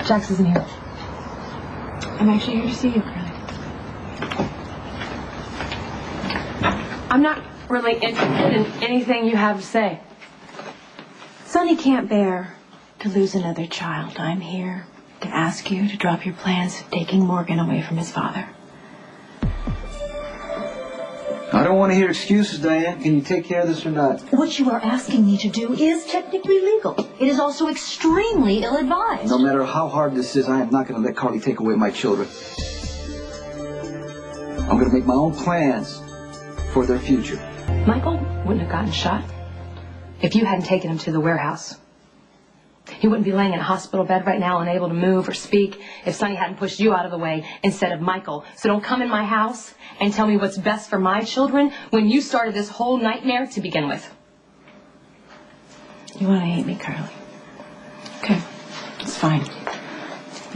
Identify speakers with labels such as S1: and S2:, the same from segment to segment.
S1: Jax isn't here. I'm actually here to see you, Curly. I'm not really interested in anything you have to say.
S2: Sonny can't bear to lose another child. I'm here to ask you to drop your plans of taking Morgan away from his father.
S3: I don't want to hear excuses, Diane. Can you take care of this or not?
S4: What you are asking me to do is technically legal. It is also extremely ill-advised.
S3: No matter how hard this is, I am not going to let Carly take away my children. I'm going to make my own plans for their future.
S1: Michael wouldn't have gotten shot if you hadn't taken him to the warehouse. He wouldn't be laying in a hospital bed right now, unable to move or speak, if Sonny hadn't pushed you out of the way instead of Michael. So don't come in my house and tell me what's best for my children when you started this whole nightmare to begin with.
S2: You want to hate me, Carly? Okay, it's fine.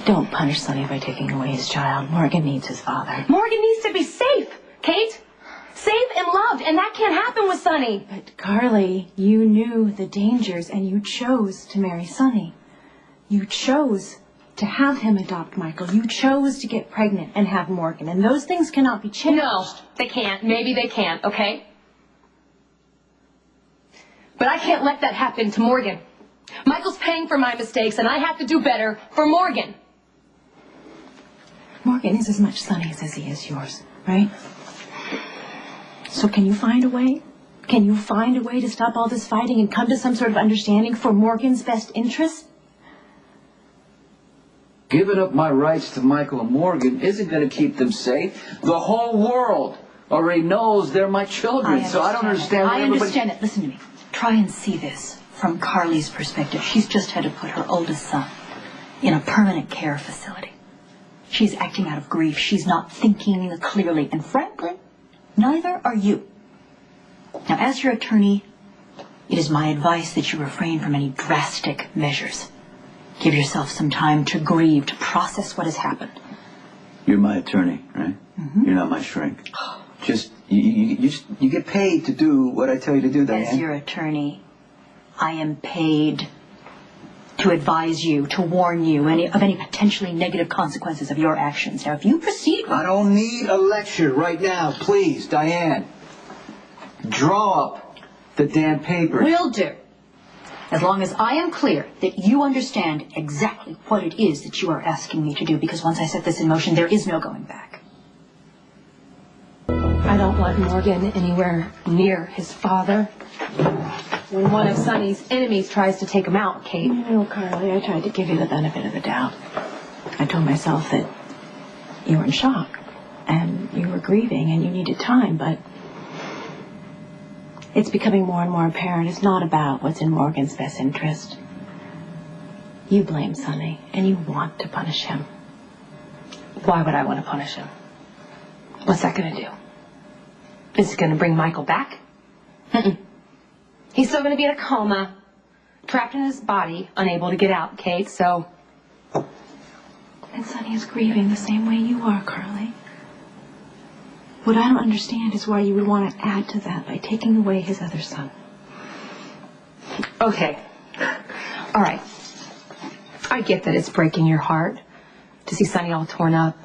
S2: Don't punish Sonny by taking away his child. Morgan needs his father.
S1: Morgan needs to be safe, Kate. Safe and loved, and that can't happen with Sonny.
S2: But Carly, you knew the dangers and you chose to marry Sonny. You chose to have him adopt Michael. You chose to get pregnant and have Morgan, and those things cannot be changed.
S1: No, they can't. Maybe they can't, okay? But I can't let that happen to Morgan. Michael's paying for my mistakes, and I have to do better for Morgan.
S2: Morgan is as much Sonny's as he is yours, right? So can you find a way? Can you find a way to stop all this fighting and come to some sort of understanding for Morgan's best interest?
S3: Giving up my rights to Michael and Morgan isn't going to keep them safe. The whole world already knows they're my children, so I don't understand why everybody...
S4: I understand it. Listen to me. Try and see this from Carly's perspective. She's just had to put her oldest son in a permanent care facility. She's acting out of grief. She's not thinking clearly. And frankly, neither are you. Now, as your attorney, it is my advice that you refrain from any drastic measures. Give yourself some time to grieve, to process what has happened.
S3: You're my attorney, right? Mm-hmm. You're not my shrink. Just, you get paid to do what I tell you to do, Diane.
S4: As your attorney, I am paid to advise you, to warn you of any potentially negative consequences of your actions. Now, if you proceed with...
S3: I don't need a lecture right now. Please, Diane. Draw up the damn paper.
S4: Will do. As long as I am clear that you understand exactly what it is that you are asking me to do, because once I set this in motion, there is no going back.
S1: I don't want Morgan anywhere near his father. When one of Sonny's enemies tries to take him out, Kate.
S2: No, Carly, I tried to give you the benefit of the doubt. I told myself that you were in shock, and you were grieving, and you needed time, but it's becoming more and more apparent it's not about what's in Morgan's best interest. You blame Sonny, and you want to punish him.
S1: Why would I want to punish him? What's that going to do? Is it going to bring Michael back? Mm-mm. He's still going to be in a coma, trapped in his body, unable to get out, Kate, so...
S2: And Sonny is grieving the same way you are, Carly. What I don't understand is why you would want to add to that by taking away his other son.
S1: Okay. All right. I get that it's breaking your heart to see Sonny all torn up.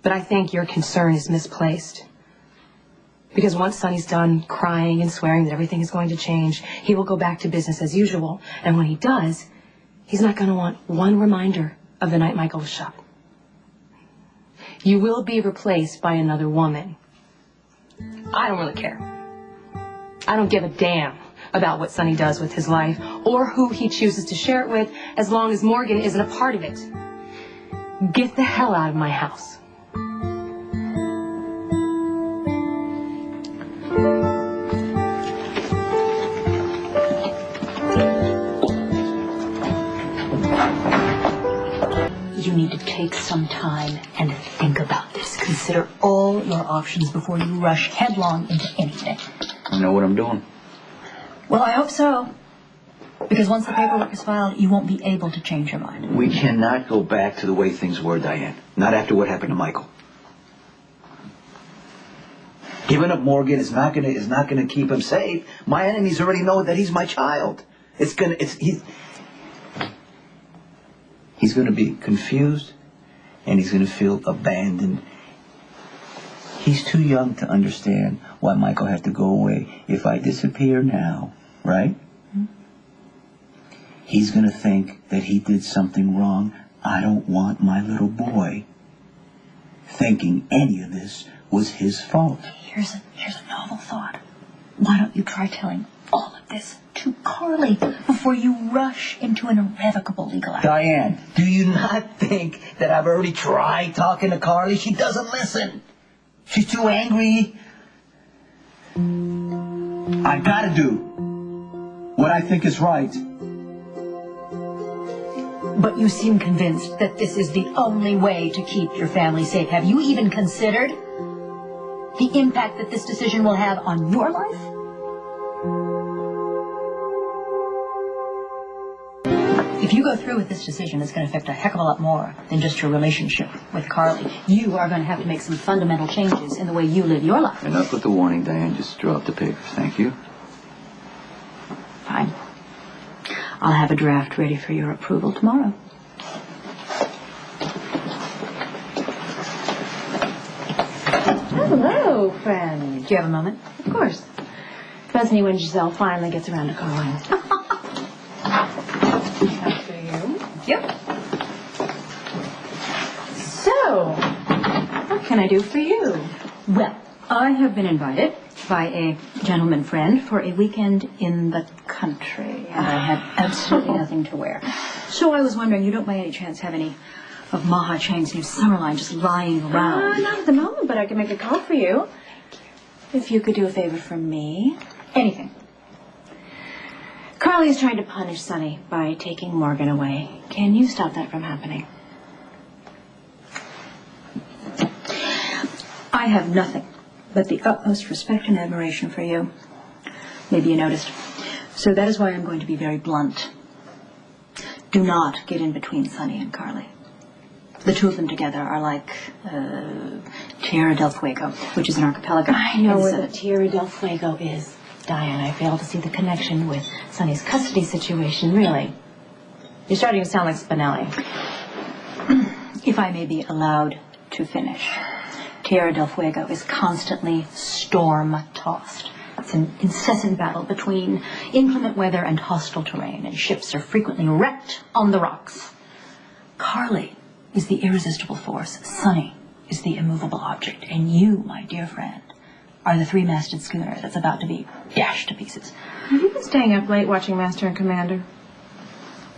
S1: But I think your concern is misplaced. Because once Sonny's done crying and swearing that everything is going to change, he will go back to business as usual. And when he does, he's not going to want one reminder of the night Michael was shot. You will be replaced by another woman. I don't really care. I don't give a damn about what Sonny does with his life or who he chooses to share it with, as long as Morgan isn't a part of it. Get the hell out of my house.
S4: You need to take some time and think about this. Consider all your options before you rush headlong into anything.
S3: I know what I'm doing.
S4: Well, I hope so. Because once the paperwork is filed, you won't be able to change your mind.
S3: We cannot go back to the way things were, Diane. Not after what happened to Michael. Giving up Morgan is not gonna keep him safe. My enemies already know that he's my child. He's going to be confused, and he's going to feel abandoned. He's too young to understand why Michael had to go away. If I disappear now, right? He's going to think that he did something wrong. I don't want my little boy thinking any of this was his fault.
S4: Here's a novel thought. Why don't you try telling all of this to Carly before you rush into an irrevocable legal action?
S3: Diane, do you not think that I've already tried talking to Carly? She doesn't listen. She's too angry. I gotta do what I think is right.
S4: But you seem convinced that this is the only way to keep your family safe. Have you even considered the impact that this decision will have on your life? If you go through with this decision, it's going to affect a heck of a lot more than just your relationship with Carly. You are going to have to make some fundamental changes in the way you live your life.
S3: Enough with the warning, Diane. Just drop the papers. Thank you.
S4: Fine. I'll have a draft ready for your approval tomorrow.
S2: Hello, friend.
S4: Do you have a moment?
S2: Of course. Trust me when Giselle finally gets around to calling. That's for you.
S4: Yep.
S2: So, what can I do for you?
S4: Well, I have been invited by a gentleman friend for a weekend in the country, and I have absolutely nothing to wear. So I was wondering, you don't by any chance have any of Maha Chang's new summer line just lying around?
S2: Not at the moment, but I can make a call for you. If you could do a favor for me.
S4: Anything.
S2: Carly is trying to punish Sonny by taking Morgan away. Can you stop that from happening?
S4: I have nothing but the utmost respect and admiration for you. Maybe you noticed. So that is why I'm going to be very blunt. Do not get in between Sonny and Carly. The two of them together are like Tierra del Fuego, which is an archipelago.
S2: I know
S4: It's,
S2: where the Tierra del Fuego is, Diane. I fail to see the connection with Sonny's custody situation, really. You're starting to sound like Spinelli.
S4: If I may be allowed to finish. Tierra del Fuego is constantly storm-tossed. It's an incessant battle between inclement weather and hostile terrain, and ships are frequently wrecked on the rocks. Carly is the irresistible force. Sonny is the immovable object. And you, my dear friend, are the three-masted schooner that's about to be dashed to pieces.
S2: Have you been staying up late watching Master and Commander?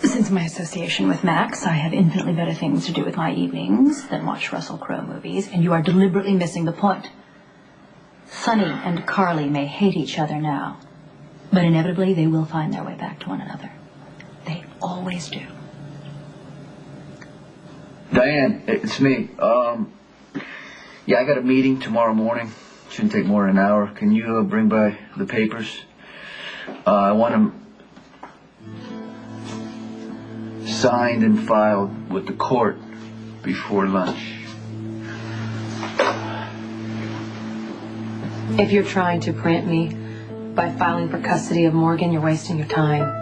S4: Since my association with Max, I have infinitely better things to do with my evenings than watch Russell Crowe movies, and you are deliberately missing the point. Sonny and Carly may hate each other now, but inevitably they will find their way back to one another. They always do.
S3: Diane, it's me. Yeah, I got a meeting tomorrow morning. Shouldn't take more than an hour. Can you bring by the papers? I want them signed and filed with the court before lunch.
S1: If you're trying to print me by filing for custody of Morgan, you're wasting your time.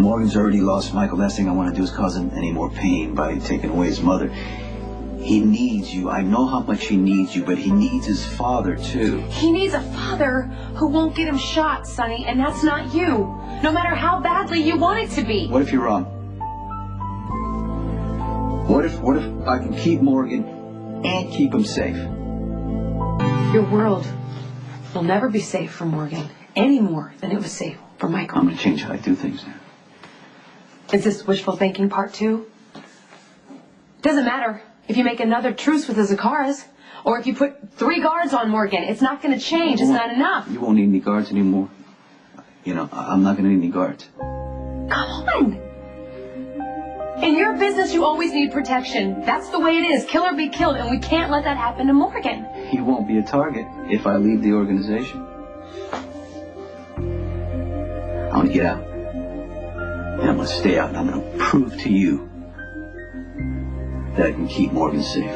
S3: Morgan's already lost Michael. Last thing I want to do is cause him any more pain by taking away his mother. He needs you. I know how much he needs you, but he needs his father, too.
S1: He needs a father who won't get him shot, Sonny, and that's not you. No matter how badly you want it to be.
S3: What if you're wrong? What if I can keep Morgan and keep him safe?
S1: Your world will never be safe for Morgan any more than it was safe for Michael.
S3: I'm going to change how I do things now.
S1: Is this wishful thinking part 2? Doesn't matter if you make another truce with the Zakaras, or if you put 3 guards on Morgan. It's not going to change. It's not enough.
S3: You won't need any guards anymore. You know, I'm not going to need any guards.
S1: Come on. In your business, you always need protection. That's the way it is. Kill or be killed, and we can't let that happen to Morgan.
S3: He won't be a target if I leave the organization. I'm going to get out. And I'm going to stay out, and I'm going to prove to you that I can keep Morgan safe.